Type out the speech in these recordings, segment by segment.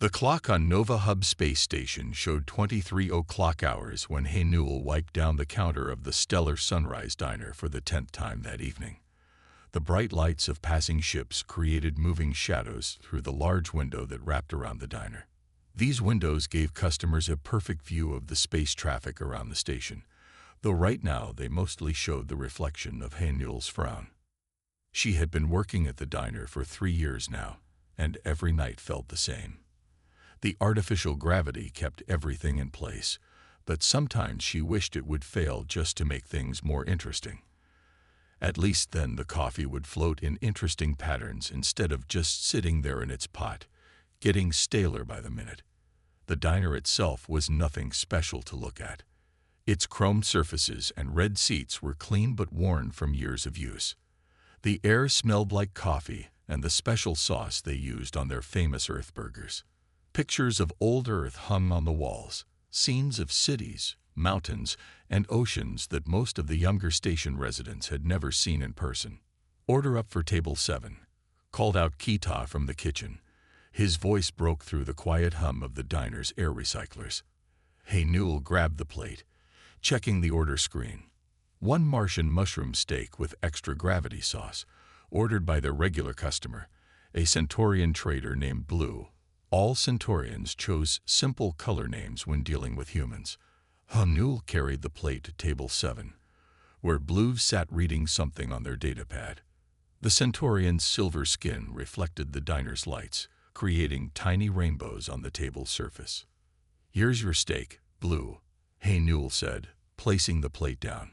The clock on Nova Hub space station showed 23 o'clock hours when Haynewell wiped down the counter of the Stellar Sunrise Diner for the 10th time that evening. The bright lights of passing ships created moving shadows through the large window that wrapped around the diner. These windows gave customers a perfect view of the space traffic around the station, though right now they mostly showed the reflection of Haynewell's frown. She had been working at the diner for 3 years now, and every night felt the same. The artificial gravity kept everything in place, but sometimes she wished it would fail just to make things more interesting. At least then the coffee would float in interesting patterns instead of just sitting there in its pot, getting staler by the minute. The diner itself was nothing special to look at. Its chrome surfaces and red seats were clean but worn from years of use. The air smelled like coffee and the special sauce they used on their famous Earth burgers. Pictures of old Earth hung on the walls, scenes of cities, mountains, and oceans that most of the younger station residents had never seen in person. "Order up for table 7, called out Keita from the kitchen. His voice broke through the quiet hum of the diner's air recyclers. Haynewell grabbed the plate, checking the order screen. 1 Martian mushroom steak with extra gravity sauce, ordered by their regular customer, a Centaurian trader named Blue. All Centaurians chose simple color names when dealing with humans. Haynewell carried the plate to table 7, where Blue sat reading something on their datapad. The Centaurian's silver skin reflected the diner's lights, creating tiny rainbows on the table's surface. "Here's your steak, Blue," Haynewell said, placing the plate down.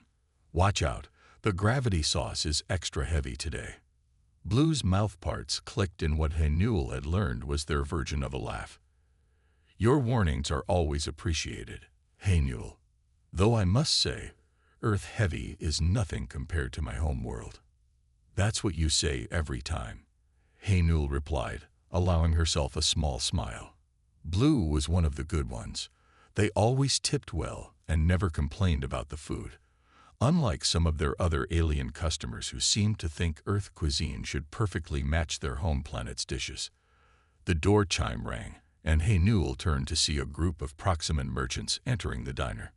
"Watch out, the gravity sauce is extra heavy today." Blue's mouthparts clicked in what Haynewell had learned was their version of a laugh. "Your warnings are always appreciated, Haynewell. Though I must say, Earth heavy is nothing compared to my home world." "That's what you say every time," Haynewell replied, allowing herself a small smile. Blue was one of the good ones. They always tipped well and never complained about the food, unlike some of their other alien customers who seemed to think Earth cuisine should perfectly match their home planet's dishes. The door chime rang, and Haynewell turned to see a group of Proximan merchants entering the diner.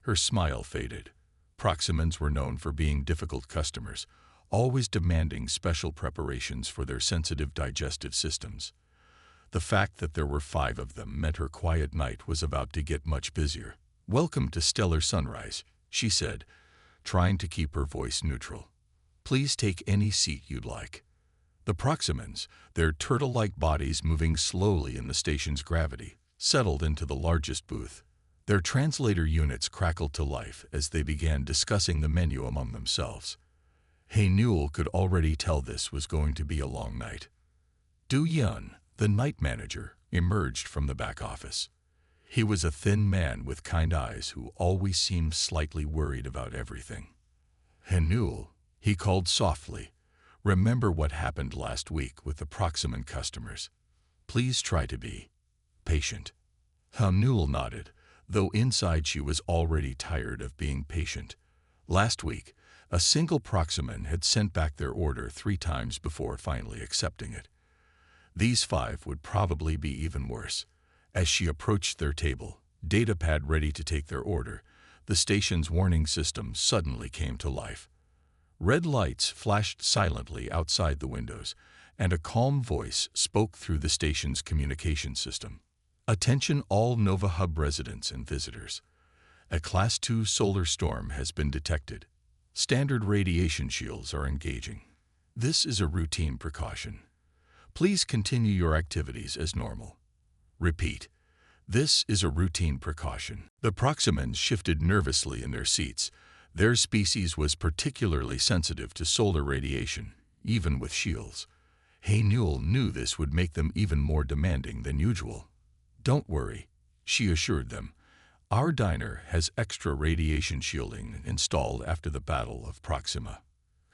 Her smile faded. Proximans were known for being difficult customers, always demanding special preparations for their sensitive digestive systems. The fact that there were 5 of them meant her quiet night was about to get much busier. "Welcome to Stellar Sunrise," she said, trying to keep her voice neutral. "Please take any seat you'd like." The Proximans, their turtle-like bodies moving slowly in the station's gravity, settled into the largest booth. Their translator units crackled to life as they began discussing the menu among themselves. Haynewell could already tell this was going to be a long night. Du Yun, the night manager, emerged from the back office. He was a thin man with kind eyes who always seemed slightly worried about everything. "Haynewell," he called softly, "remember what happened last week with the Proximan customers. Please try to be patient." Haynewell nodded, though inside she was already tired of being patient. Last week, a single Proximan had sent back their order 3 times before finally accepting it. These 5 would probably be even worse. As she approached their table, datapad ready to take their order, the station's warning system suddenly came to life. Red lights flashed silently outside the windows, and a calm voice spoke through the station's communication system. "Attention all Nova Hub residents and visitors. A Class 2 solar storm has been detected. Standard radiation shields are engaging. This is a routine precaution. Please continue your activities as normal. Repeat, this is a routine precaution." The Proximans shifted nervously in their seats. Their species was particularly sensitive to solar radiation, even with shields. Haynewell knew this would make them even more demanding than usual. "Don't worry," she assured them. "Our diner has extra radiation shielding installed after the Battle of Proxima.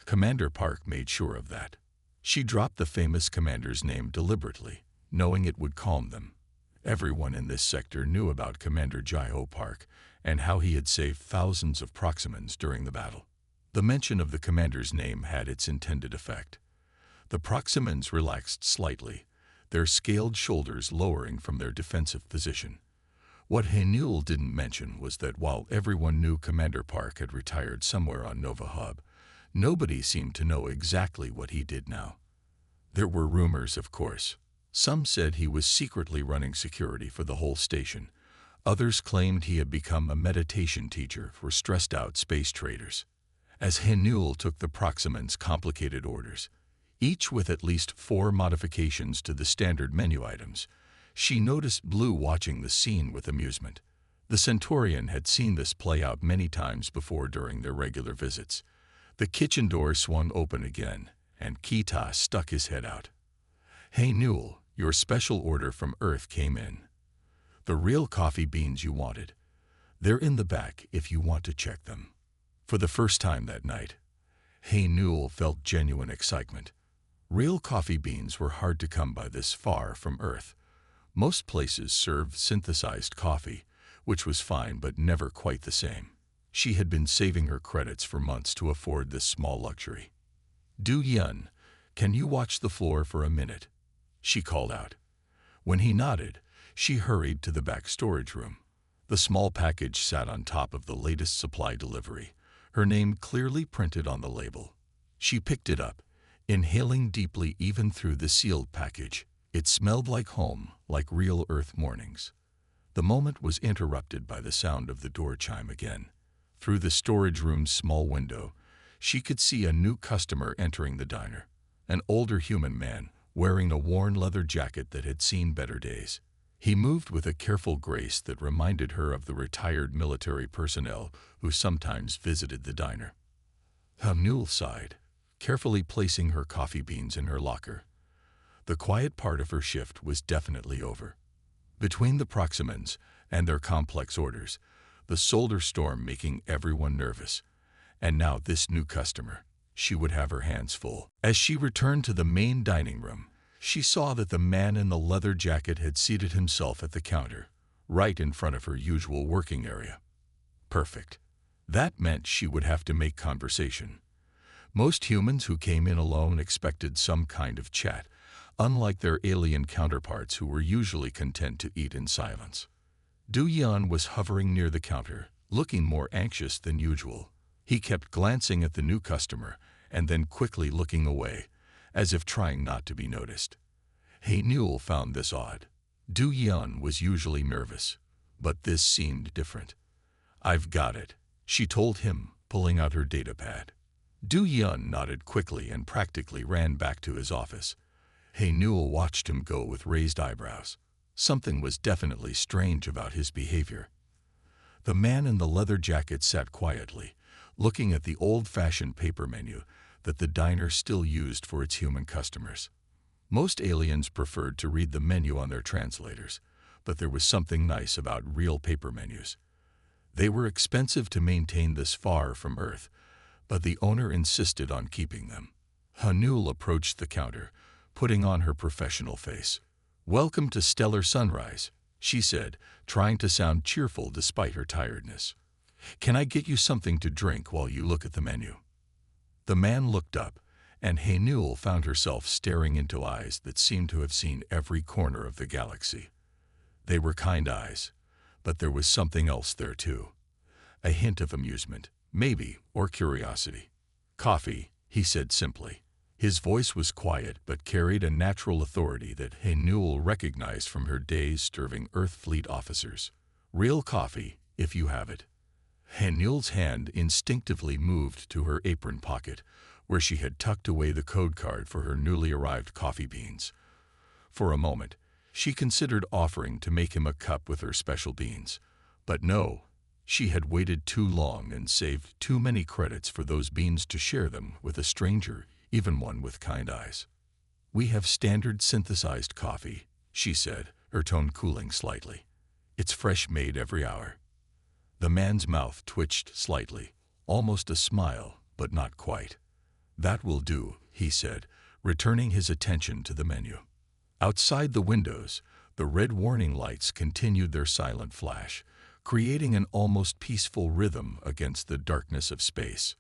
Commander Park made sure of that." She dropped the famous commander's name deliberately, knowing it would calm them. Everyone in this sector knew about Commander Jai-Ho Park and how he had saved thousands of Proximans during the battle. The mention of the commander's name had its intended effect. The Proximans relaxed slightly. their scaled shoulders lowering from their defensive position. What Haenul didn't mention was that while everyone knew Commander Park had retired somewhere on Nova Hub, nobody seemed to know exactly what he did now. There were rumors, of course. Some said he was secretly running security for the whole station. Others claimed he had become a meditation teacher for stressed-out space traders. As Haenul took the Proximan's complicated orders, each with at least 4 modifications to the standard menu items, she noticed Blue watching the scene with amusement. The Centaurian had seen this play out many times before during their regular visits. The kitchen door swung open again, and Kita stuck his head out. "Haenul, your special order from Earth came in. The real coffee beans you wanted. They're in the back if you want to check them." For the first time that night, Haenul felt genuine excitement. Real coffee beans were hard to come by this far from Earth. Most places served synthesized coffee, which was fine but never quite the same. She had been saving her credits for months to afford this small luxury. "Du Yun, can you watch the floor for a minute?" she called out. When he nodded, she hurried to the back storage room. The small package sat on top of the latest supply delivery, her name clearly printed on the label. She picked it up, inhaling deeply even through the sealed package. It smelled like home, like real Earth mornings. The moment was interrupted by the sound of the door chime again. Through the storage room's small window, she could see a new customer entering the diner, an older human man wearing a worn leather jacket that had seen better days. He moved with a careful grace that reminded her of the retired military personnel who sometimes visited the diner. Haenul sighed, carefully placing her coffee beans in her locker. The quiet part of her shift was definitely over. Between the Proximans and their complex orders, the solar storm making everyone nervous, and now this new customer, she would have her hands full. As she returned to the main dining room, she saw that the man in the leather jacket had seated himself at the counter, right in front of her usual working area. Perfect. That meant she would have to make conversation. Most humans who came in alone expected some kind of chat, unlike their alien counterparts who were usually content to eat in silence. Du Yan was hovering near the counter, looking more anxious than usual. He kept glancing at the new customer and then quickly looking away, as if trying not to be noticed. Haenul found this odd. Du Yan was usually nervous, but this seemed different. "I've got it," she told him, pulling out her datapad. Du Yan nodded quickly and practically ran back to his office. Haenul watched him go with raised eyebrows. Something was definitely strange about his behavior. The man in the leather jacket sat quietly, looking at the old-fashioned paper menu that the diner still used for its human customers. Most aliens preferred to read the menu on their translators, but there was something nice about real paper menus. They were expensive to maintain this far from Earth, but the owner insisted on keeping them. Haenul approached the counter, putting on her professional face. "Welcome to Stellar Sunrise," she said, trying to sound cheerful despite her tiredness. "Can I get you something to drink while you look at the menu?" The man looked up, and Haenul found herself staring into eyes that seemed to have seen every corner of the galaxy. They were kind eyes, but there was something else there too. A hint of amusement, maybe, or curiosity. "Coffee," he said simply. His voice was quiet but carried a natural authority that Haenul recognized from her days serving Earth Fleet officers. "Real coffee, if you have it." Haenul's hand instinctively moved to her apron pocket, where she had tucked away the code card for her newly arrived coffee beans. For a moment, she considered offering to make him a cup with her special beans. But no, she had waited too long and saved too many credits for those beans to share them with a stranger, even one with kind eyes. "We have standard synthesized coffee," she said, her tone cooling slightly. "It's fresh made every hour." The man's mouth twitched slightly, almost a smile, but not quite. "That will do," he said, returning his attention to the menu. Outside the windows, the red warning lights continued their silent flash, creating an almost peaceful rhythm against the darkness of space.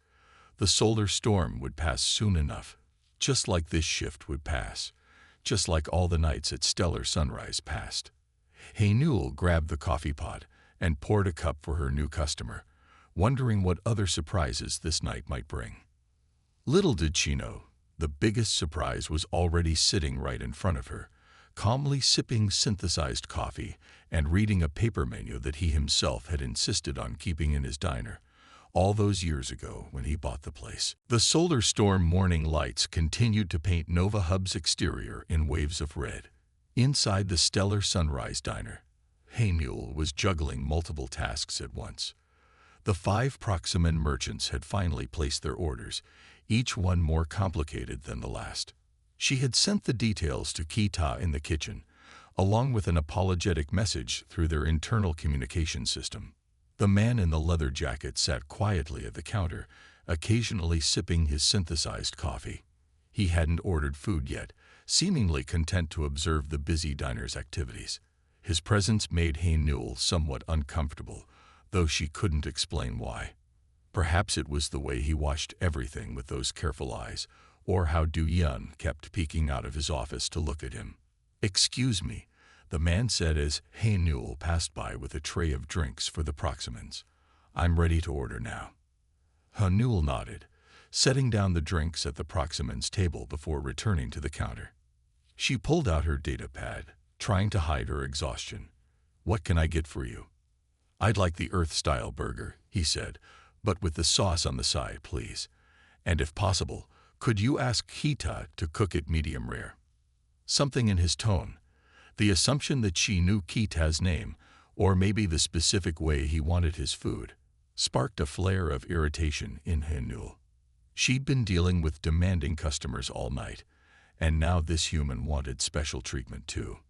The solar storm would pass soon enough, just like this shift would pass. just like all the nights at Stellar Sunrise past. Hey Newell grabbed the coffee pot and poured a cup for her new customer, wondering what other surprises this night might bring. Little did she know, the biggest surprise was already sitting right in front of her, calmly sipping synthesized coffee and reading a paper menu that he himself had insisted on keeping in his diner, all those years ago when he bought the place. The solar storm morning lights continued to paint Nova Hub's exterior in waves of red. Inside the Stellar Sunrise Diner, Hey Newell was juggling multiple tasks at once. The 5 Proximan merchants had finally placed their orders, each one more complicated than the last. She had sent the details to Kita in the kitchen, along with an apologetic message through their internal communication system. The man in the leather jacket sat quietly at the counter, occasionally sipping his synthesized coffee. He hadn't ordered food yet, seemingly content to observe the busy diner's activities. His presence made Hey Newell somewhat uncomfortable, though she couldn't explain why. Perhaps it was the way he watched everything with those careful eyes, or how Du-Yun kept peeking out of his office to look at him. "Excuse me," the man said as Hey Newell passed by with a tray of drinks for the Proximans. "I'm ready to order now." Newell nodded, setting down the drinks at the Proximan's table before returning to the counter. She pulled out her data pad, trying to hide her exhaustion. "What can I get for you?" "I'd like the Earth-style burger," he said, "but with the sauce on the side, please. And if possible, could you ask Kita to cook it medium rare?" Something in his tone, the assumption that she knew Kita's name, or maybe the specific way he wanted his food, sparked a flare of irritation in Hey Newell. She'd been dealing with demanding customers all night, and now this human wanted special treatment too.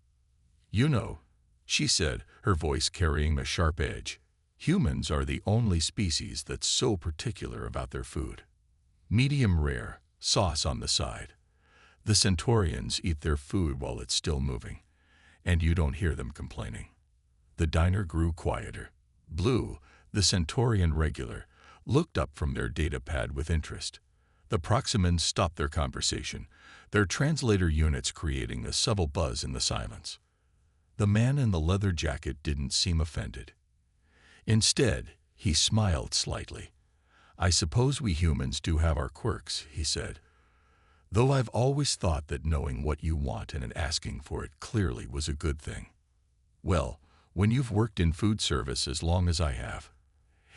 "You know," she said, her voice carrying a sharp edge, "humans are the only species that's so particular about their food. Medium rare, sauce on the side. The Centaurians eat their food while it's still moving, and you don't hear them complaining." The diner grew quieter. Blue, the Centaurian regular, looked up from their data pad with interest. The Proximans stopped their conversation, their translator units creating a subtle buzz in the silence. The man in the leather jacket didn't seem offended. Instead, he smiled slightly. "I suppose we humans do have our quirks," he said. "Though I've always thought that knowing what you want and asking for it clearly was a good thing. Well, when you've worked in food service as long as I have."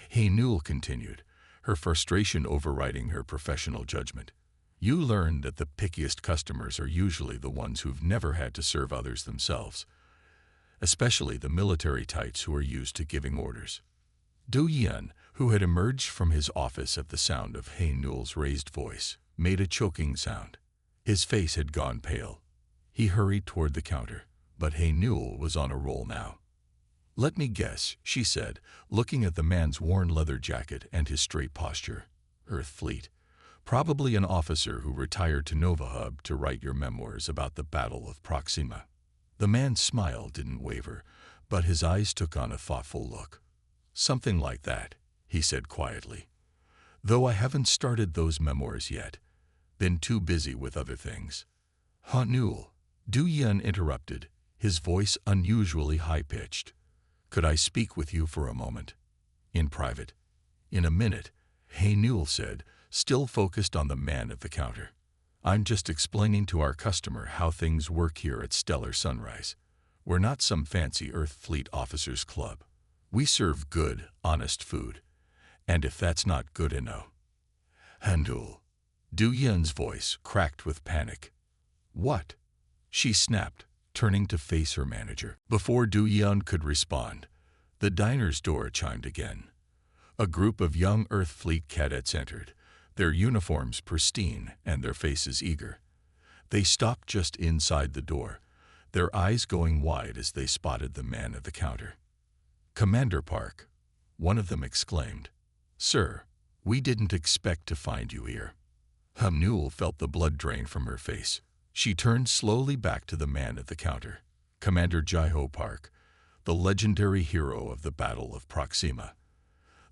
Hey Newell continued, her frustration overriding her professional judgment. "You learn that the pickiest customers are usually the ones who've never had to serve others themselves, especially the military types who are used to giving orders." Du-Yun, who had emerged from his office at the sound of Hey Newell's raised voice, made a choking sound. His face had gone pale. He hurried toward the counter, but Hey Newell was on a roll now. "Let me guess," she said, looking at the man's worn leather jacket and his straight posture. "Earth Fleet. Probably an officer who retired to Nova Hub to write your memoirs about the Battle of Proxima." The man's smile didn't waver, but his eyes took on a thoughtful look. "Something like that," he said quietly. "Though I haven't started those memoirs yet. Been too busy with other things." "Newell," Du-Yun interrupted, his voice unusually high-pitched. "Could I speak with you for a moment? In private?" "In a minute," Hey Newell said, still focused on the man at the counter. "I'm just explaining to our customer how things work here at Stellar Sunrise. We're not some fancy Earth Fleet officers club. We serve good, honest food. And if that's not good enough..." "Newell." Du-Yun's voice cracked with panic. "What?" she snapped, turning to face her manager. Before Du-Yun could respond, the diner's door chimed again. A group of young Earth Fleet cadets entered, their uniforms pristine and their faces eager. They stopped just inside the door, their eyes going wide as they spotted the man at the counter. "Commander Park," one of them exclaimed. "Sir, we didn't expect to find you here." Newell felt the blood drain from her face. She turned slowly back to the man at the counter. "Commander Jaiho Park, the legendary hero of the Battle of Proxima.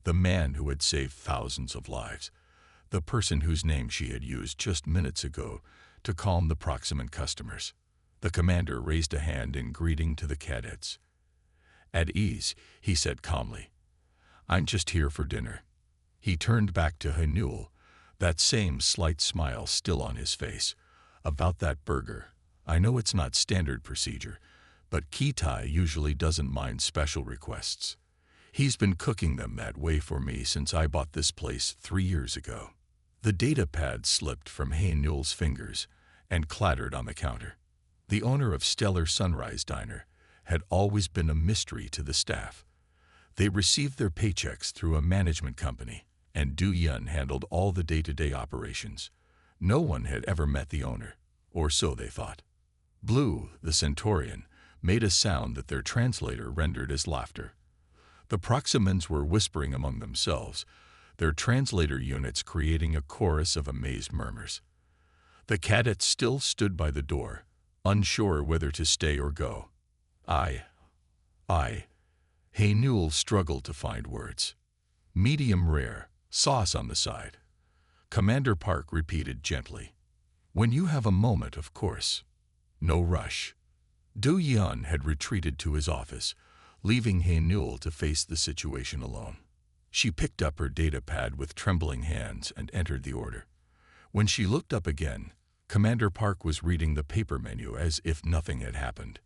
The man who had saved thousands of lives. The person whose name she had used just minutes ago to calm the Proximan customers." The commander raised a hand in greeting to the cadets. "At ease," he said calmly. "I'm just here for dinner." He turned back to Hanul, that same slight smile still on his face. "About that burger, I know it's not standard procedure, but Kitai usually doesn't mind special requests. He's been cooking them that way for me since I bought this place 3 years ago." The data pad slipped from Hanul's fingers and clattered on the counter. The owner of Stellar Sunrise Diner had always been a mystery to the staff. They received their paychecks through a management company, and Du Yun handled all the day-to-day operations. No one had ever met the owner, or so they thought. Blue, the Centaurian, made a sound that their translator rendered as laughter. The Proximans were whispering among themselves, their translator units creating a chorus of amazed murmurs. The cadets still stood by the door, unsure whether to stay or go. Hanul struggled to find words. "Medium rare, sauce on the side." Commander Park repeated gently. "When you have a moment, of course. No rush." Du Yun had retreated to his office, leaving Hanul to face the situation alone. She picked up her data pad with trembling hands and entered the order. When she looked up again, Commander Park was reading the paper menu as if nothing had happened.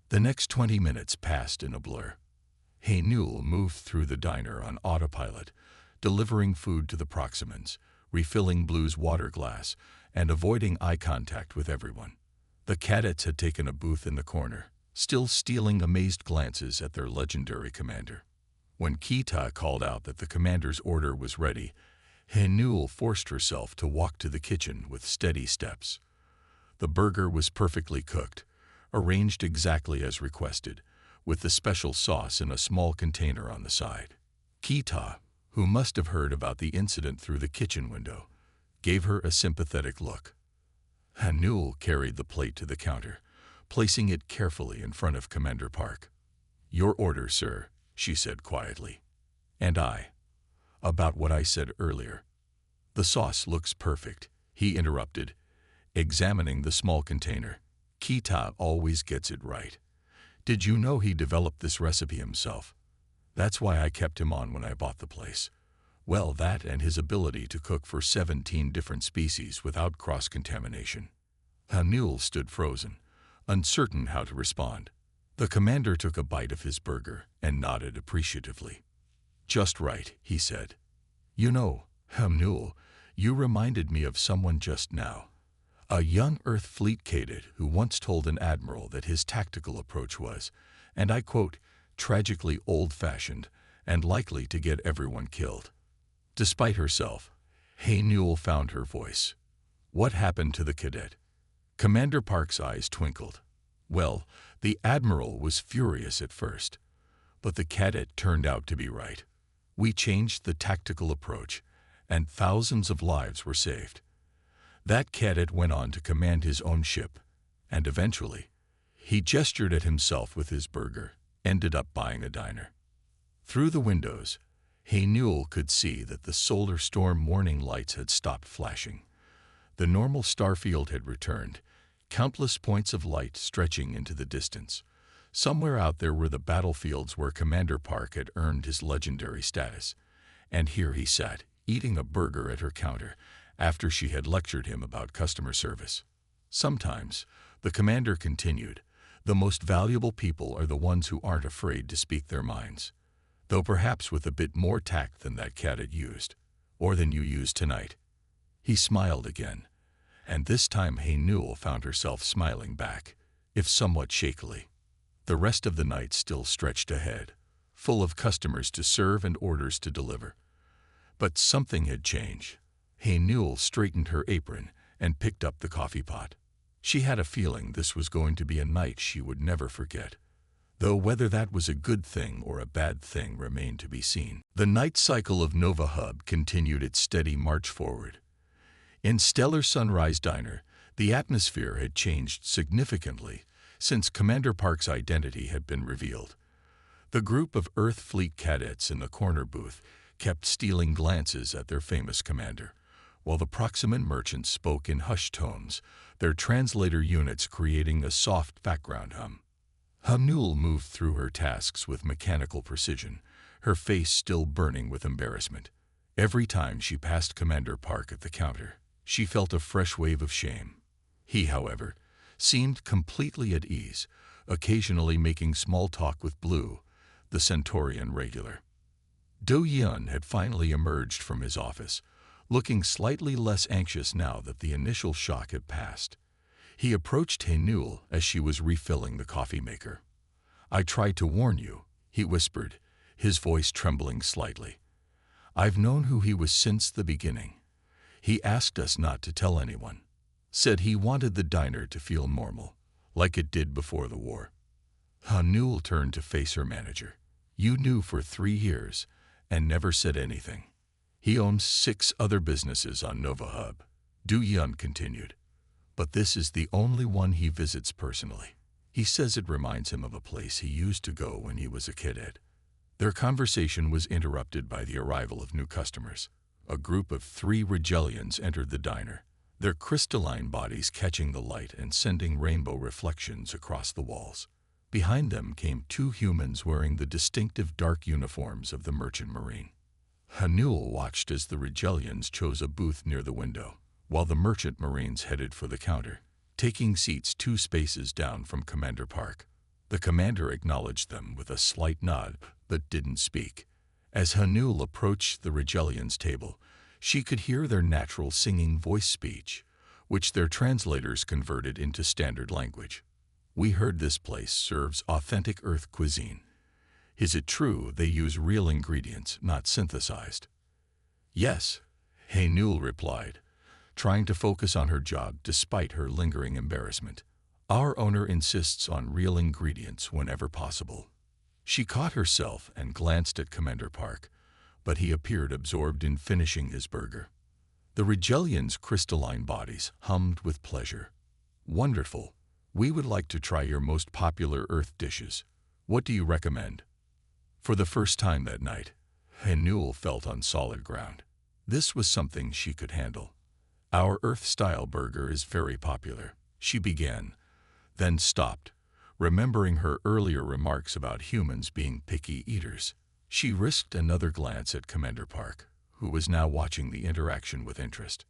The next 20 minutes passed in a blur. Hanul moved through the diner on autopilot, delivering food to the Proximans, refilling Blue's water glass, and avoiding eye contact with everyone. The cadets had taken a booth in the corner, still stealing amazed glances at their legendary commander. When Kita called out that the commander's order was ready, Hanul forced herself to walk to the kitchen with steady steps. The burger was perfectly cooked, arranged exactly as requested, with the special sauce in a small container on the side. Kita, who must have heard about the incident through the kitchen window, gave her a sympathetic look. Hanul carried the plate to the counter, placing it carefully in front of Commander Park. "Your order, sir," she said quietly. "And about what I said earlier." "The sauce looks perfect," he interrupted, examining the small container. "Kita always gets it right. Did you know he developed this recipe himself? That's why I kept him on when I bought the place. Well, that and his ability to cook for 17 different species without cross-contamination." Hanul stood frozen, uncertain how to respond. The commander took a bite of his burger and nodded appreciatively. "Just right," he said. "You know, Hanul, you reminded me of someone just now. A young Earth Fleet cadet who once told an admiral that his tactical approach was, and I quote, tragically old-fashioned and likely to get everyone killed." Despite herself, Hanul found her voice. "What happened to the cadet?" Commander Park's eyes twinkled. "Well, the admiral was furious at first, but the cadet turned out to be right. We changed the tactical approach, and thousands of lives were saved. That cadet went on to command his own ship, and eventually, he gestured at himself with his burger, ended up buying a diner." Through the windows, Hanul could see that the solar storm warning lights had stopped flashing. The normal starfield had returned, countless points of light stretching into the distance. Somewhere out there were the battlefields where Commander Park had earned his legendary status, and here he sat, eating a burger at her counter, after she had lectured him about customer service. "Sometimes," the commander continued, "the most valuable people are the ones who aren't afraid to speak their minds. Though perhaps with a bit more tact than that cadet used, or than you used tonight." He smiled again, and this time Hanul found herself smiling back, if somewhat shakily. The rest of the night still stretched ahead, full of customers to serve and orders to deliver. But something had changed. Hanul straightened her apron and picked up the coffee pot. She had a feeling this was going to be a night she would never forget, though whether that was a good thing or a bad thing remained to be seen. The night cycle of Nova Hub continued its steady march forward. In Stellar Sunrise Diner, the atmosphere had changed significantly since Commander Park's identity had been revealed. The group of Earth Fleet cadets in the corner booth kept stealing glances at their famous commander, while the proximate merchants spoke in hushed tones, their translator units creating a soft background hum. Hamnul moved through her tasks with mechanical precision, her face still burning with embarrassment. Every time she passed Commander Park at the counter, she felt a fresh wave of shame. He, however, seemed completely at ease, occasionally making small talk with Blue, the Centaurian regular. Do Yun had finally emerged from his office, looking slightly less anxious now that the initial shock had passed. He approached Haenul as she was refilling the coffee maker. "I tried to warn you," he whispered, his voice trembling slightly. "I've known who he was since the beginning. He asked us not to tell anyone. Said he wanted the diner to feel normal, like it did before the war." Haenul turned to face her manager. "You knew for 3 years and never said anything. He owns 6 other businesses on Nova Hub," Du Yun continued. "But this is the only one he visits personally. He says it reminds him of a place he used to go when he was a kid." Their conversation was interrupted by the arrival of new customers. A group of 3 Rigelians entered the diner, their crystalline bodies catching the light and sending rainbow reflections across the walls. Behind them came 2 humans wearing the distinctive dark uniforms of the Merchant Marine. Haenul watched as the Rigelians chose a booth near the window, while the Merchant Marines headed for the counter, taking seats 2 spaces down from Commander Park. The commander acknowledged them with a slight nod, but didn't speak. As Haenul approached the Rigelians' table, she could hear their natural singing voice speech, which their translators converted into standard language. "We heard this place serves authentic Earth cuisine. Is it true they use real ingredients, not synthesized?" "Yes," Haenul replied, trying to focus on her job despite her lingering embarrassment. "Our owner insists on real ingredients whenever possible." She caught herself and glanced at Commander Park, but he appeared absorbed in finishing his burger. The Rigelians' crystalline bodies hummed with pleasure. "Wonderful. We would like to try your most popular Earth dishes. What do you recommend?" For the first time that night, Haenul felt on solid ground. This was something she could handle. "Our Earth-style burger is very popular," she began, then stopped, remembering her earlier remarks about humans being picky eaters. She risked another glance at Commander Park, who was now watching the interaction with interest.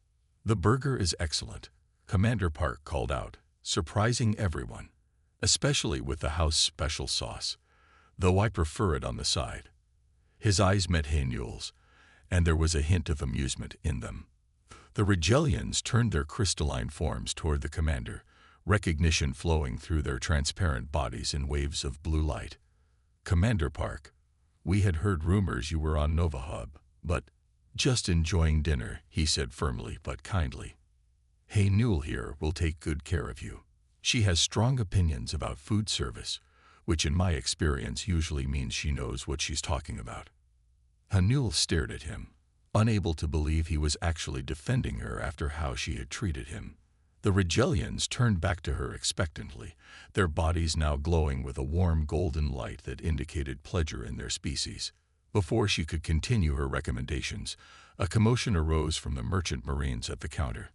"The burger is excellent," Commander Park called out, surprising everyone, especially with the house special sauce, "though I prefer it on the side." His eyes met Haenul's, and there was a hint of amusement in them. The Rigelians turned their crystalline forms toward the commander, recognition flowing through their transparent bodies in waves of blue light. "Commander Park, we had heard rumors you were on Nova Hub, but—" "Just enjoying dinner," he said firmly but kindly. "Haenul here will take good care of you. She has strong opinions about food service, which in my experience usually means she knows what she's talking about." Haenul stared at him, unable to believe he was actually defending her after how she had treated him. The Rigelians turned back to her expectantly, their bodies now glowing with a warm golden light that indicated pleasure in their species. Before she could continue her recommendations, a commotion arose from the Merchant Marines at the counter.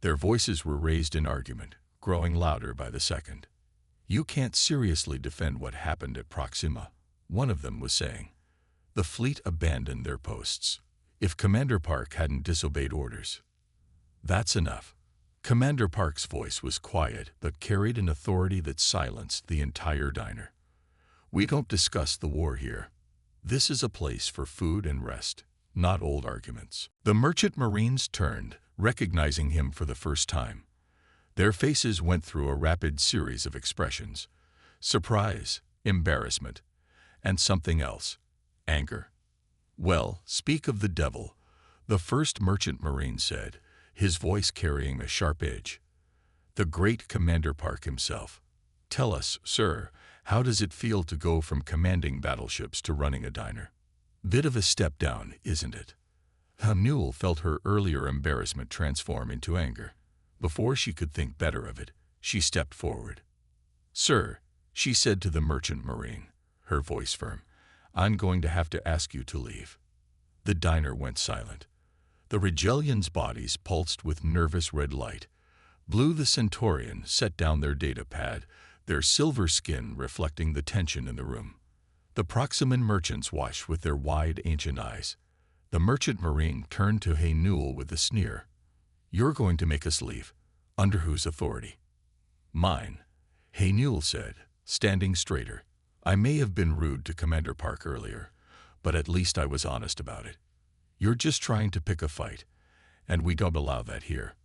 Their voices were raised in argument, growing louder by the second. "You can't seriously defend what happened at Proxima," one of them was saying. "The fleet abandoned their posts. If Commander Park hadn't disobeyed orders." "That's enough." Commander Park's voice was quiet but carried an authority that silenced the entire diner. "We don't discuss the war here. This is a place for food and rest, not old arguments." The Merchant Marines turned, recognizing him for the first time. Their faces went through a rapid series of expressions: surprise, embarrassment, and something else, anger. "Well, speak of the devil," the first Merchant Marine said, his voice carrying a sharp edge. "The great Commander Park himself. Tell us, sir, how does it feel to go from commanding battleships to running a diner? Bit of a step down, isn't it?" Haenul felt her earlier embarrassment transform into anger. Before she could think better of it, she stepped forward. "Sir," she said to the Merchant Marine, her voice firm, "I'm going to have to ask you to leave." The diner went silent. The Regelians' bodies pulsed with nervous red light. Blue the Centaurian set down their data pad, their silver skin reflecting the tension in the room. The Proximan merchants watched with their wide, ancient eyes. The merchant marine turned to Newell with a sneer. "You're going to make us leave. Under whose authority?" "Mine," Newell said, standing straighter. "I may have been rude to Commander Park earlier, but at least I was honest about it. You're just trying to pick a fight, and we don't allow that here.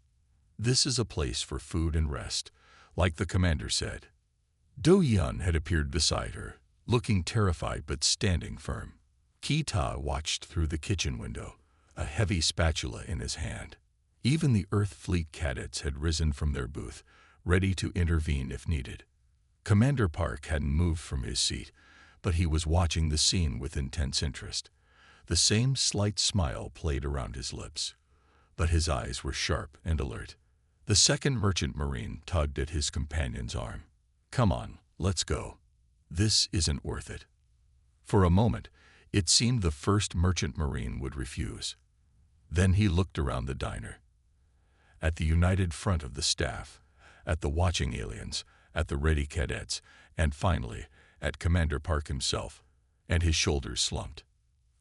This is a place for food and rest, like the commander said." Do Yun had appeared beside her, looking terrified but standing firm. Kita watched through the kitchen window, a heavy spatula in his hand. Even the Earth Fleet cadets had risen from their booth, ready to intervene if needed. Commander Park hadn't moved from his seat, but he was watching the scene with intense interest. The same slight smile played around his lips, but his eyes were sharp and alert. The second merchant marine tugged at his companion's arm. "Come on, let's go. This isn't worth it." For a moment, it seemed the first merchant marine would refuse. Then he looked around the diner. At the united front of the staff, at the watching aliens, at the ready cadets, and finally, at Commander Park himself, and his shoulders slumped.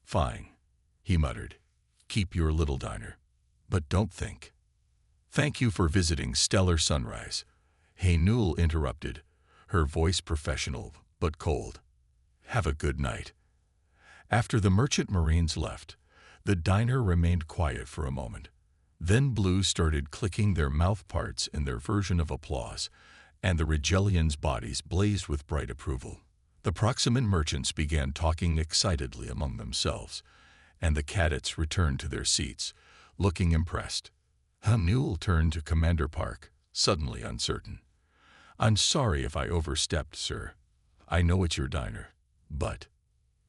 "Fine," he muttered. "Keep your little diner. But don't think." "Thank you for visiting Stellar Sunrise," Newell interrupted, her voice professional but cold. "Have a good night." After the merchant marines left, the diner remained quiet for a moment. Then Blue started clicking their mouth parts in their version of applause, and the Regelians' bodies blazed with bright approval. The Proximan merchants began talking excitedly among themselves, and the cadets returned to their seats, looking impressed. Newell turned to Commander Park, suddenly uncertain. "I'm sorry if I overstepped, sir. I know it's your diner, but—"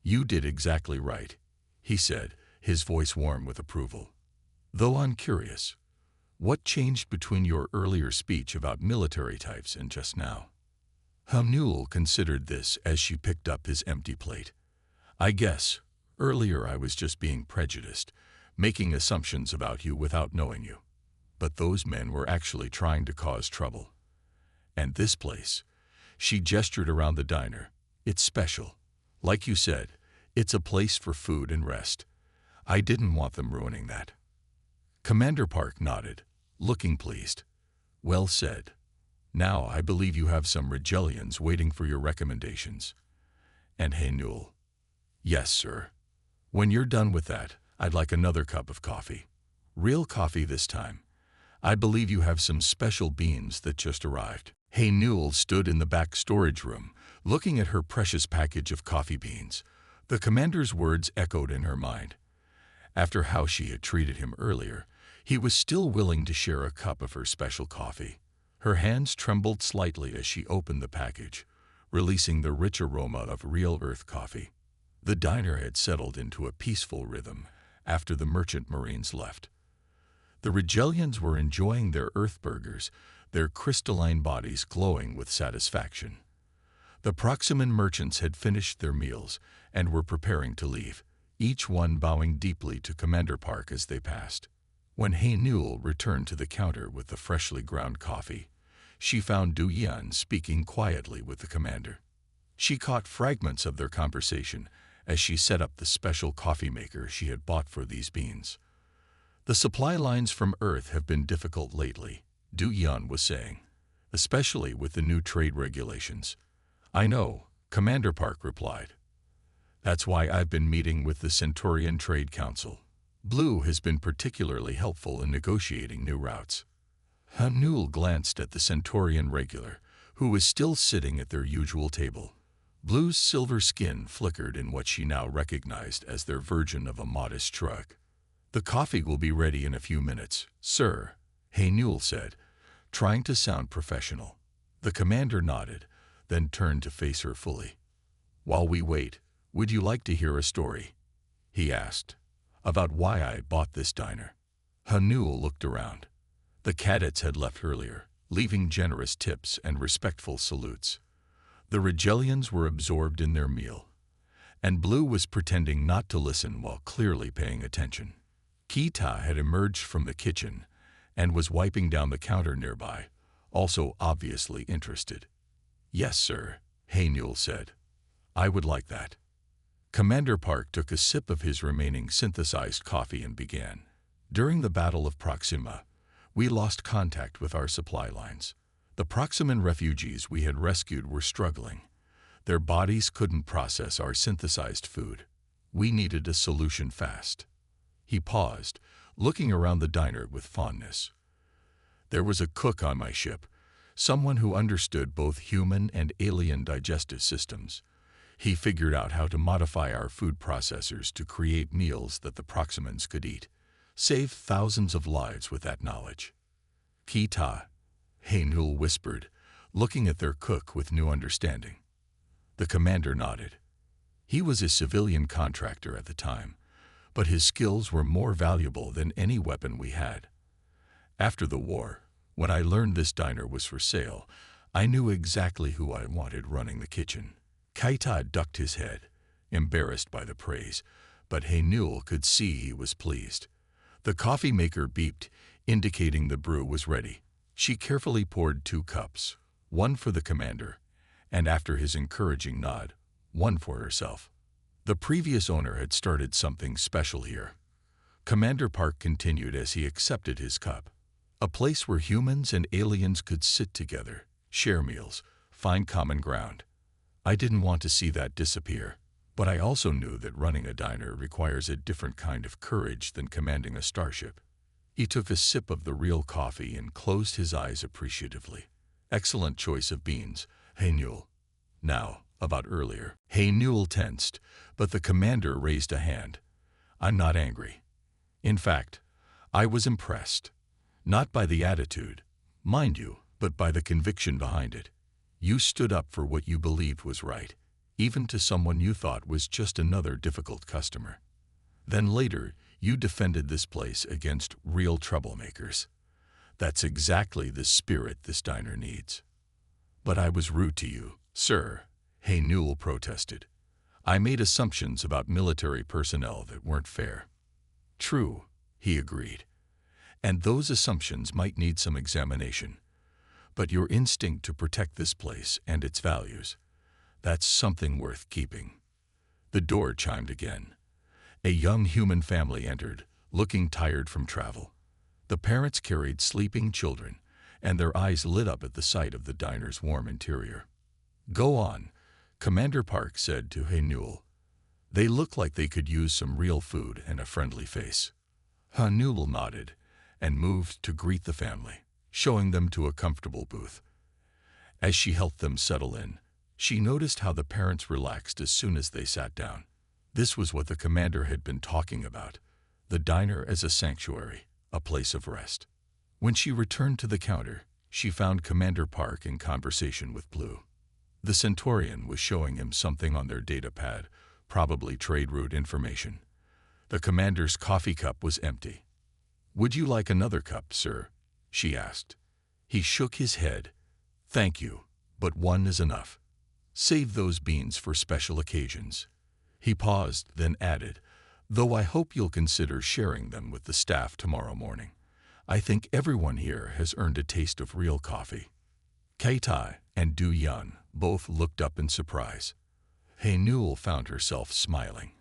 "You did exactly right," he said, his voice warm with approval. "Though I'm curious, what changed between your earlier speech about military types and just now?" Newell considered this as she picked up his empty plate. "I guess, earlier I was just being prejudiced, making assumptions about you without knowing you. But those men were actually trying to cause trouble. And this place," she gestured around the diner, "it's special. Like you said, it's a place for food and rest. I didn't want them ruining that." Commander Park nodded, looking pleased. "Well said. Now I believe you have some Regelians waiting for your recommendations." And Newell, "Yes, sir. When you're done with that, I'd like another cup of coffee. Real coffee this time. I believe you have some special beans that just arrived." Newell stood in the back storage room, looking at her precious package of coffee beans. The commander's words echoed in her mind. After how she had treated him earlier, he was still willing to share a cup of her special coffee. Her hands trembled slightly as she opened the package, releasing the rich aroma of real earth coffee. The diner had settled into a peaceful rhythm after the merchant marines left. The Regelians were enjoying their earth burgers, their crystalline bodies glowing with satisfaction. The Proximan merchants had finished their meals and were preparing to leave, each one bowing deeply to Commander Park as they passed. When Newell returned to the counter with the freshly ground coffee, she found Du Yan speaking quietly with the commander. She caught fragments of their conversation as she set up the special coffee maker she had bought for these beans. "The supply lines from Earth have been difficult lately," Du Yan was saying, "especially with the new trade regulations." "I know," Commander Park replied. "That's why I've been meeting with the Centaurian Trade Council. Blue has been particularly helpful in negotiating new routes." Newell glanced at the Centaurian regular, who was still sitting at their usual table. Blue's silver skin flickered in what she now recognized as their version of a modest shrug. "The coffee will be ready in a few minutes, sir," Newell said, trying to sound professional. The commander nodded, then turned to face her fully. "While we wait, would you like to hear a story?" he asked. "About why I bought this diner." Newell looked around. The cadets had left earlier, leaving generous tips and respectful salutes. The Regelians were absorbed in their meal, and Blue was pretending not to listen while clearly paying attention. Kita had emerged from the kitchen and was wiping down the counter nearby, also obviously interested. "Yes, sir," Haynewell said. "I would like that." Commander Park took a sip of his remaining synthesized coffee and began. "During the Battle of Proxima, we lost contact with our supply lines. The Proximan refugees we had rescued were struggling. Their bodies couldn't process our synthesized food. We needed a solution fast." He paused, looking around the diner with fondness. "There was a cook on my ship, someone who understood both human and alien digestive systems. He figured out how to modify our food processors to create meals that the Proximans could eat. Save thousands of lives with that knowledge." "Kita," Haynewell whispered, looking at their cook with new understanding. The commander nodded. He was a civilian contractor at the time, but his skills were more valuable than any weapon we had. After the war, when I learned this diner was for sale, I knew exactly who I wanted running the kitchen. Kita ducked his head, embarrassed by the praise, but Haynewell could see he was pleased. The coffee maker beeped, indicating the brew was ready. She carefully poured 2 cups, one for the commander, and after his encouraging nod, one for herself. The previous owner had started something special here. Commander Park continued as he accepted his cup. "A place where humans and aliens could sit together, share meals, find common ground. I didn't want to see that disappear, but I also knew that running a diner requires a different kind of courage than commanding a starship." He took a sip of the real coffee and closed his eyes appreciatively. "Excellent choice of beans, Haynewell. Now, about earlier." Haynewell tensed, but the commander raised a hand. "I'm not angry. In fact, I was impressed. Not by the attitude, mind you, but by the conviction behind it. You stood up for what you believed was right, even to someone you thought was just another difficult customer. Then later, you defended this place against real troublemakers. That's exactly the spirit this diner needs." "But I was rude to you, sir," Haynewell protested. "I made assumptions about military personnel that weren't fair." "True," he agreed. "And those assumptions might need some examination. But your instinct to protect this place and its values, that's something worth keeping." The door chimed again. A young human family entered, looking tired from travel. The parents carried sleeping children, and their eyes lit up at the sight of the diner's warm interior. "Go on," Commander Park said to Haynewell. "They look like they could use some real food and a friendly face." Haynewell nodded and moved to greet the family, showing them to a comfortable booth. As she helped them settle in, she noticed how the parents relaxed as soon as they sat down. This was what the commander had been talking about, the diner as a sanctuary, a place of rest. When she returned to the counter, she found Commander Park in conversation with Blue. The Centaurian was showing him something on their data pad, probably trade route information. The commander's coffee cup was empty. "Would you like another cup, sir?" she asked. He shook his head. "Thank you, but one is enough. Save those beans for special occasions." He paused, then added, "Though I hope you'll consider sharing them with the staff tomorrow morning. I think everyone here has earned a taste of real coffee." Kaitai and Du Yun both looked up in surprise. Haynewell found herself smiling.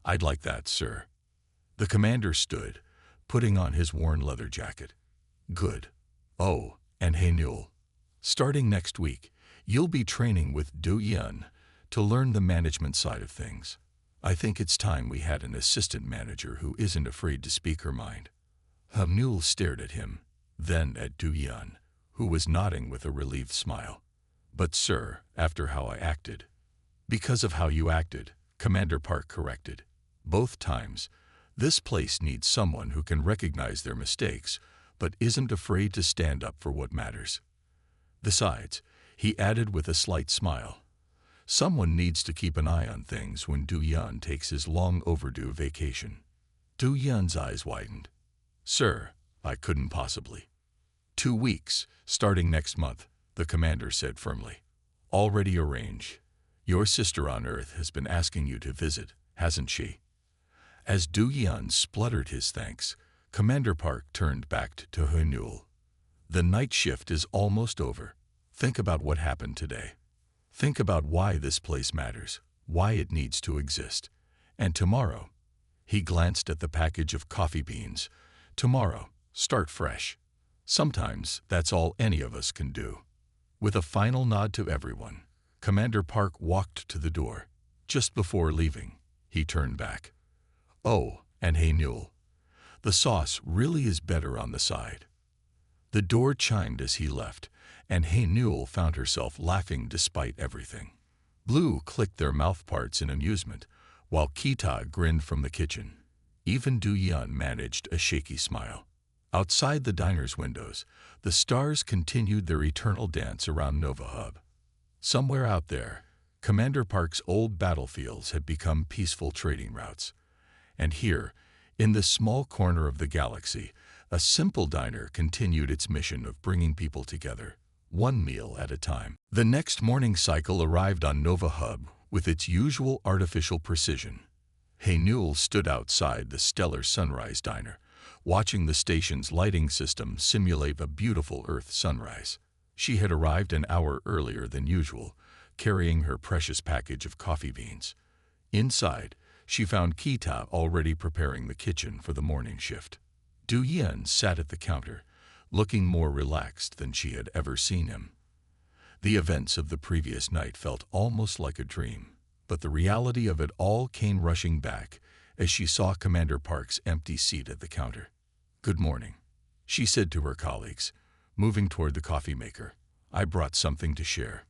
"I'd like that, sir." The commander stood, putting on his worn leather jacket. "Good. Oh, and Haynewell, starting next week, you'll be training with Du Yun to learn the management side of things. I think it's time we had an assistant manager who isn't afraid to speak her mind." Haynewell stared at him, then at Du Yun, who was nodding with a relieved smile. "But sir, after how I acted." "Because of how you acted," Commander Park corrected. "Both times, this place needs someone who can recognize their mistakes, but isn't afraid to stand up for what matters. Besides," he added with a slight smile, "someone needs to keep an eye on things when Du Yun takes his long overdue vacation." Du Yun's eyes widened. "Sir, I couldn't possibly." 2 weeks, starting next month," the commander said firmly. "Already arranged. Your sister on Earth has been asking you to visit, hasn't she?" As Du Yun spluttered his thanks, Commander Park turned back to He Newell. The night shift is almost over. Think about what happened today. Think about why this place matters, why it needs to exist. And tomorrow, he glanced at the package of coffee beans. Tomorrow, start fresh. Sometimes that's all any of us can do. With a final nod to everyone, Commander Park walked to the door. Just before leaving, he turned back. Oh, and He Newell, the sauce really is better on the side. The door chimed as he left, and He Newell found herself laughing despite everything. Blue clicked their mouthparts in amusement, while Kita grinned from the kitchen. Even Du Yun managed a shaky smile. Outside the diner's windows, the stars continued their eternal dance around Nova Hub. Somewhere out there, Commander Park's old battlefields had become peaceful trading routes. And here, in this small corner of the galaxy, a simple diner continued its mission of bringing people together, one meal at a time. The next morning cycle arrived on Nova Hub with its usual artificial precision. He Newell stood outside the stellar Sunrise Diner, watching the station's lighting system simulate a beautiful Earth sunrise. She had arrived an hour earlier than usual, carrying her precious package of coffee beans. Inside, she found Kita already preparing the kitchen for the morning shift. Du Yun sat at the counter, looking more relaxed than she had ever seen him. The events of the previous night felt almost like a dream, but the reality of it all came rushing back as she saw Commander Park's empty seat at the counter. "Good morning," she said to her colleagues, moving toward the coffee maker. "I brought something to share."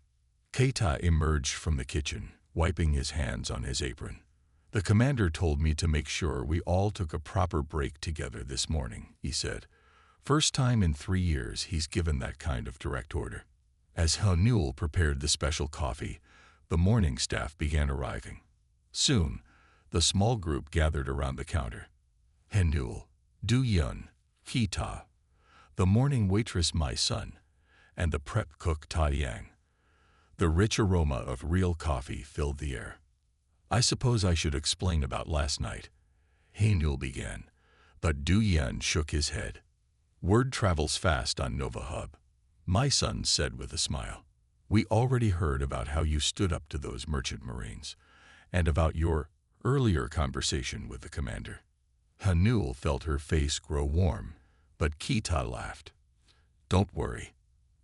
Keita emerged from the kitchen, wiping his hands on his apron. "The commander told me to make sure we all took a proper break together this morning," he said. "First time in 3 years he's given that kind of direct order." As He Newell prepared the special coffee, the morning staff began arriving. Soon, the small group gathered around the counter. He Newell, Du Yun, Kita, the morning waitress My Son, and the prep cook Ta Yang. The rich aroma of real coffee filled the air. "I suppose I should explain about last night," He Newell began, but Du Yun shook his head. "Word travels fast on Nova Hub," My Son said with a smile. "We already heard about how you stood up to those merchant marines, and about your earlier conversation with the commander." He Newell felt her face grow warm, but Kita laughed. "Don't worry.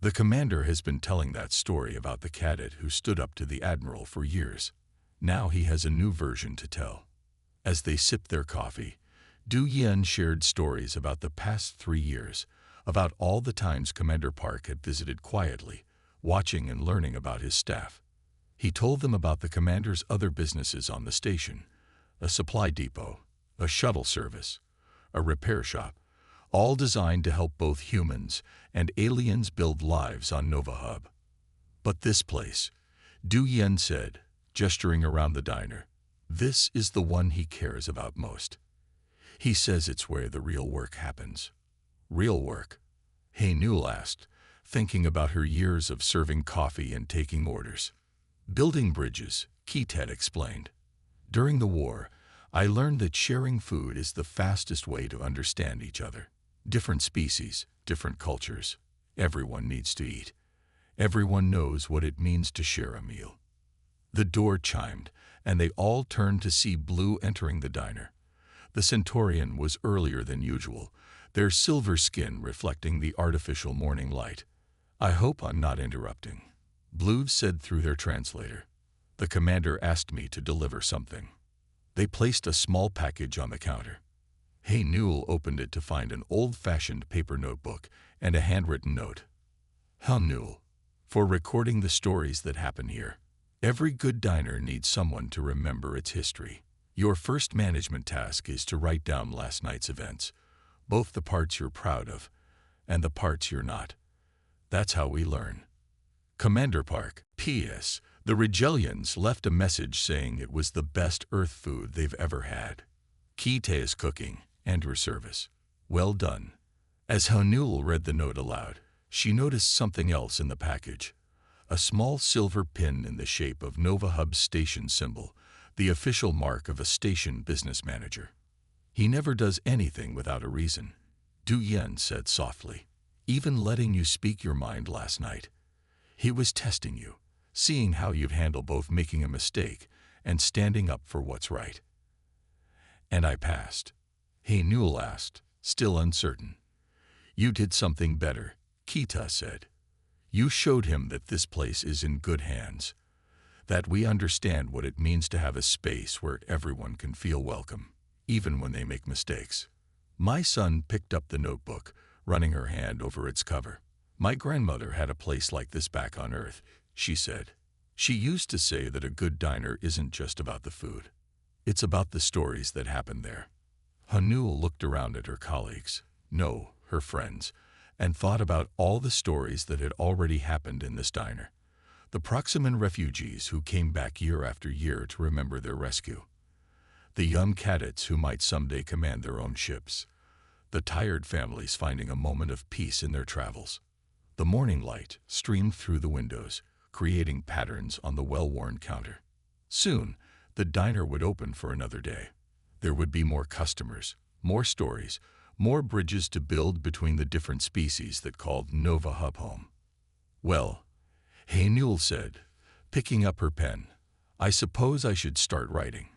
The commander has been telling that story about the cadet who stood up to the admiral for years. Now he has a new version to tell." As they sipped their coffee, Du Yun shared stories about the past 3 years, about all the times Commander Park had visited quietly, watching and learning about his staff. He told them about the commander's other businesses on the station, a supply depot, a shuttle service, a repair shop, all designed to help both humans and aliens build lives on Nova Hub. "But this place," Du Yun said, gesturing around the diner, "this is the one he cares about most. He says it's where the real work happens." "Real work?" He Newell asked, thinking about her years of serving coffee and taking orders. "Building bridges," Keated explained. "During the war, I learned that sharing food is the fastest way to understand each other. Different species, different cultures. Everyone needs to eat. Everyone knows what it means to share a meal." The door chimed, and they all turned to see Blue entering the diner. The Centaurian was earlier than usual, their silver skin reflecting the artificial morning light. "I hope I'm not interrupting," Blue said through their translator. "The commander asked me to deliver something." They placed a small package on the counter. He Newell opened it to find an old-fashioned paper notebook and a handwritten note. "He Newell, for recording the stories that happen here. Every good diner needs someone to remember its history. Your first management task is to write down last night's events, both the parts you're proud of and the parts you're not. That's how we learn." Commander Park, P.S. The Regellians left a message saying it was the best Earth food they've ever had. "Kita's cooking and her service. Well done." As He Newell read the note aloud, she noticed something else in the package. A small silver pin in the shape of Nova Hub's station symbol, the official mark of a station business manager. He never does anything without a reason, Du Yen said softly. Even letting you speak your mind last night. He was testing you, seeing how you'd handle both making a mistake and standing up for what's right. And I passed. He Newell asked, still uncertain. You did something better, Kita said. You showed him that this place is in good hands, that we understand what it means to have a space where everyone can feel welcome, even when they make mistakes. My son picked up the notebook, running her hand over its cover. My grandmother had a place like this back on Earth, she said. She used to say that a good diner isn't just about the food. It's about the stories that happen there. Hanul looked around at her colleagues, no, her friends, and thought about all the stories that had already happened in this diner. The Proximan refugees who came back year after year to remember their rescue. The young cadets who might someday command their own ships. The tired families finding a moment of peace in their travels. The morning light streamed through the windows, creating patterns on the well-worn counter. Soon, the diner would open for another day. There would be more customers, more stories, more bridges to build between the different species that called Nova Hub home. Well, Hainul said, picking up her pen, I suppose I should start writing.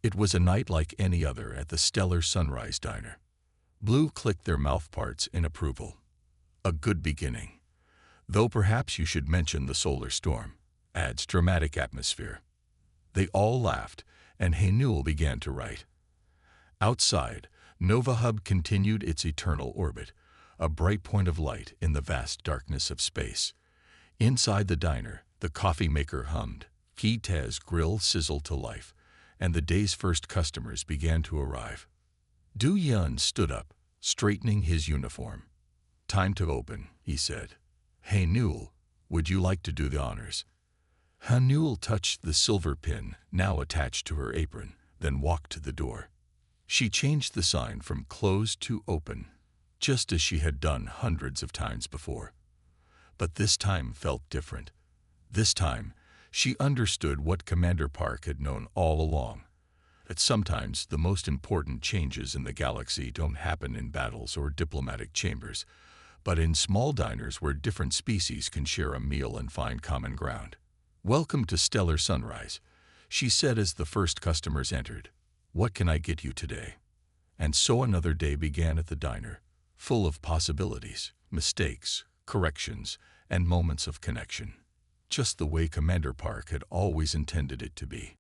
It was a night like any other at the Stellar Sunrise Diner. Blue clicked their mouthparts in approval. A good beginning. Though perhaps you should mention the solar storm. Adds dramatic atmosphere. They all laughed, and Hainul began to write. Outside, Nova Hub continued its eternal orbit, a bright point of light in the vast darkness of space. Inside the diner, the coffee maker hummed, Kita's grill sizzled to life, and the day's first customers began to arrive. Du Yun stood up, straightening his uniform. Time to open, he said. Hey Newell, would you like to do the honors? Hanul touched the silver pin, now attached to her apron, then walked to the door. She changed the sign from closed to open, just as she had done hundreds of times before. But this time felt different. This time, she understood what Commander Park had known all along, that sometimes the most important changes in the galaxy don't happen in battles or diplomatic chambers, but in small diners where different species can share a meal and find common ground. Welcome to Stellar Sunrise, she said as the first customers entered. What can I get you today? And so another day began at the diner, full of possibilities, mistakes, corrections, and moments of connection. Just the way Commander Park had always intended it to be.